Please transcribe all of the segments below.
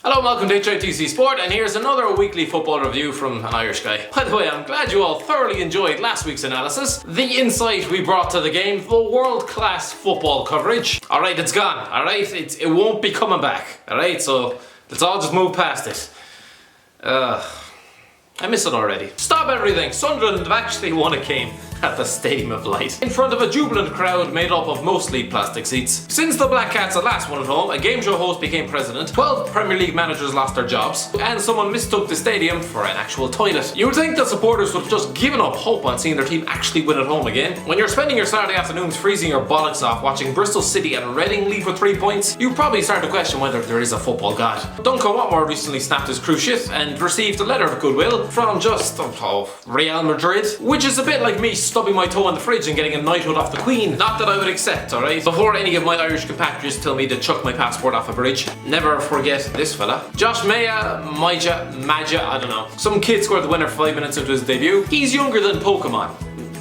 Hello and welcome to HITC Sport, and here's another weekly football review from an Irish guy. By the way, I'm glad you all thoroughly enjoyed last week's analysis, the insight we brought to the game, the world-class football coverage. Alright, it's gone, alright? It won't be coming back, alright? So let's all just move past it. I miss it already. Stop everything! Sunderland have actually won a game at the Stadium of Light, in front of a jubilant crowd made up of mostly plastic seats. Since the Black Cats had last won at home, a game show host became president, 12 Premier League managers lost their jobs, and someone mistook the stadium for an actual toilet. You would think that supporters would have just given up hope on seeing their team actually win at home again. When you're spending your Saturday afternoons freezing your bollocks off watching Bristol City and Reading lead with 3 points, you probably start to question whether there is a football god. Duncan Watmore recently snapped his cruise ship and received a letter of goodwill from just, Real Madrid, which is a bit like me stubbing my toe in the fridge and getting a knighthood off the Queen. Not that I would accept, alright? Before any of my Irish compatriots tell me to chuck my passport off a bridge, never forget this fella. Josh Maja, I don't know. Some kid scored the winner 5 minutes into his debut. He's younger than Pokemon.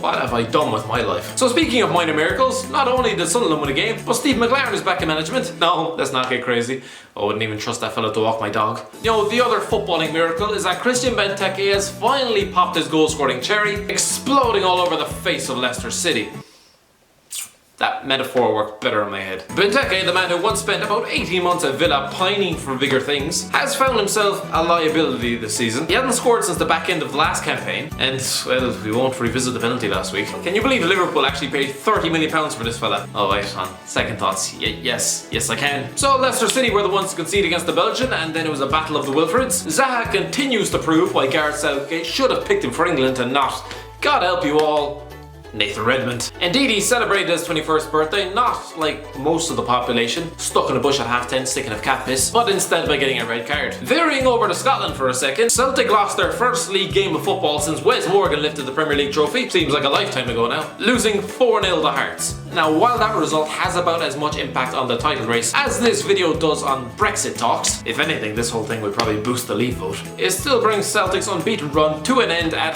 What have I done with my life? So speaking of minor miracles, not only did Sunderland win a game, but Steve McLaren is back in management. No, let's not get crazy. I wouldn't even trust that fellow to walk my dog. You know, the other footballing miracle is that Christian Benteke has finally popped his goal-scoring cherry, exploding all over the face of Leicester City. That metaphor worked better in my head. Benteke, the man who once spent about 18 months at Villa pining for bigger things, has found himself a liability this season. He hadn't scored since the back end of the last campaign, and, well, we won't revisit the penalty last week. Can you believe Liverpool actually paid £30 million for this fella? Oh wait, on second thoughts, yes I can. So Leicester City were the ones to concede against the Belgian, and then it was a battle of the Wilfreds. Zaha continues to prove why Gareth Southgate should have picked him for England and not, God help you all, Nathan Redmond. Indeed, he celebrated his 21st birthday, not like most of the population, stuck in a bush at half-10 sticking of cat piss, but instead by getting a red card. Veering over to Scotland for a second, Celtic lost their first league game of football since Wes Morgan lifted the Premier League trophy, seems like a lifetime ago now, losing 4-0 to Hearts. Now, while that result has about as much impact on the title race as this video does on Brexit talks, if anything, this whole thing would probably boost the Leave vote, it still brings Celtic's unbeaten run to an end at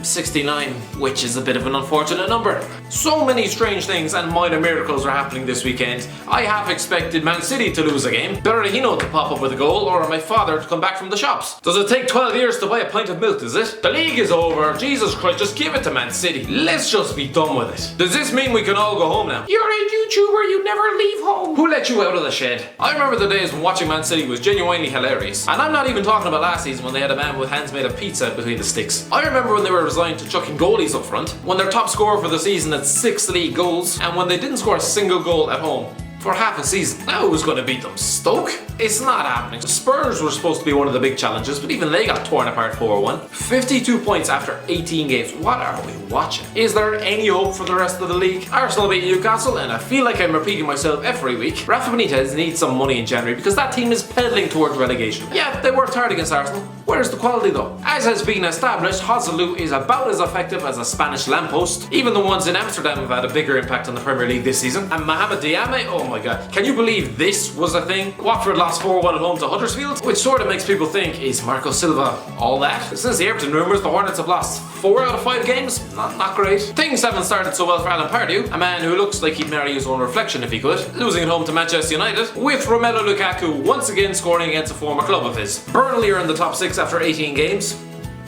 69, which is a bit of an unfortunate number. So many strange things and minor miracles are happening this weekend. I half expected Man City to lose a game, Berahino to pop up with a goal, or my father to come back from the shops. Does it take 12 years to buy a pint of milk, does it? The league is over, Jesus Christ, just give it to Man City. Let's just be done with it. Does this mean we can all go home now? You're a YouTuber, you never leave home. Who let you out of the shed? I remember the days when watching Man City was genuinely hilarious. And I'm not even talking about last season when they had a man with hands made of pizza between the sticks. I remember when they were resigned to chucking goalies up front, when their top scorer for the season had 6 league goals, and when they didn't score a single goal at home for half a season. Now who's going to beat them? Stoke? It's not happening. Spurs were supposed to be one of the big challenges, but even they got torn apart 4-1. 52 points after 18 games. What are we watching? Is there any hope for the rest of the league? Arsenal beat Newcastle, and I feel like I'm repeating myself every week. Rafa Benitez needs some money in January because that team is pedaling towards relegation. Yeah, they worked hard against Arsenal. Where's the quality though? As has been established, Joselu is about as effective as a Spanish lamppost. Even the ones in Amsterdam have had a bigger impact on the Premier League this season. And Mohamed Diame, oh my god, can you believe this was a thing? Watford lost 4-1 at home to Huddersfield, which sort of makes people think, is Marco Silva all that? Since the Everton rumours, the Hornets have lost 4 out of 5 games. Not great. Things haven't started so well for Alan Pardew, a man who looks like he'd marry his own reflection if he could, losing at home to Manchester United, with Romelu Lukaku once again scoring against a former club of his. Burnley are in the top 6 after 18 games.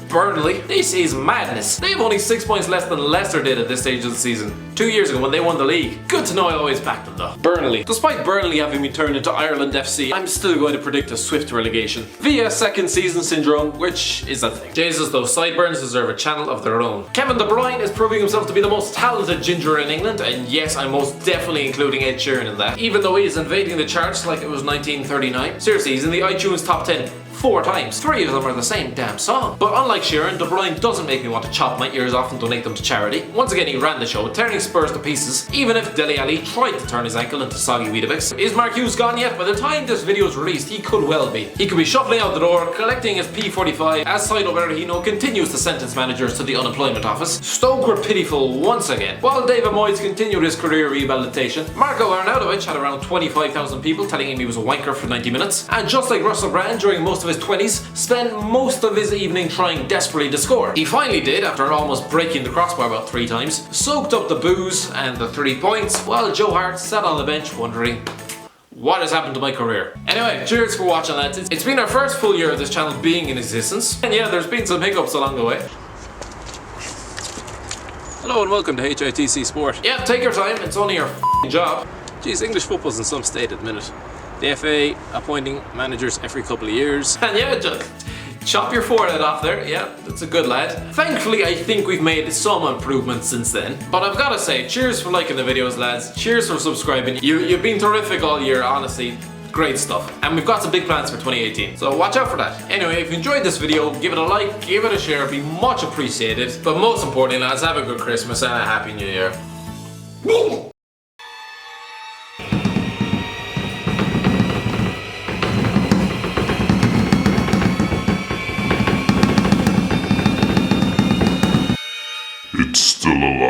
Burnley. This is madness. They have only 6 points less than Leicester did at this stage of the season, 2 years ago when they won the league. Good to know I always backed them though. Burnley. Despite Burnley having been turned into Ireland FC, I'm still going to predict a swift relegation via second season syndrome, which is a thing. Jesus, those sideburns deserve a channel of their own. Kevin De Bruyne is proving himself to be the most talented ginger in England, and yes, I'm most definitely including Ed Sheeran in that, even though he is invading the charts like it was 1939. Seriously, he's in the iTunes top 10 4 times. 3 of them are the same damn song. But unlike Sheeran, De Bruyne doesn't make me want to chop my ears off and donate them to charity. Once again, he ran the show, tearing Spurs to pieces, even if Dele Alli tried to turn his ankle into soggy Weetabix. Is Mark Hughes gone yet? By the time this video is released, he could well be. He could be shuffling out the door, collecting his P45, as Saido Berahino continues to sentence managers to the unemployment office. Stoke were pitiful once again. While David Moyes continued his career rehabilitation, Marko Arnautovic had around 25,000 people telling him he was a wanker for 90 minutes, and just like Russell Brand during most of his 20s, spent most of his evening trying desperately to score. He finally did after almost breaking the crossbar about 3 times, soaked up the booze and the 3 points, while Joe Hart sat on the bench wondering, what has happened to my career? Anyway, cheers for watching, lads. It's been our first full year of this channel being in existence. And yeah, there's been some hiccups along the way. Hello and welcome to HITC Sport. Yeah, take your time, it's only your f***ing job. Geez, English football's in some state at the minute. The FA appointing managers every couple of years. And yeah, just chop your forehead off there. Yeah, that's a good lad. Thankfully, I think we've made some improvements since then. But I've got to say, cheers for liking the videos, lads. Cheers for subscribing. You've been terrific all year, honestly. Great stuff. And we've got some big plans for 2018. So watch out for that. Anyway, if you enjoyed this video, give it a like, give it a share. It'd be much appreciated. But most importantly, lads, have a good Christmas and a Happy New Year. It's still alive.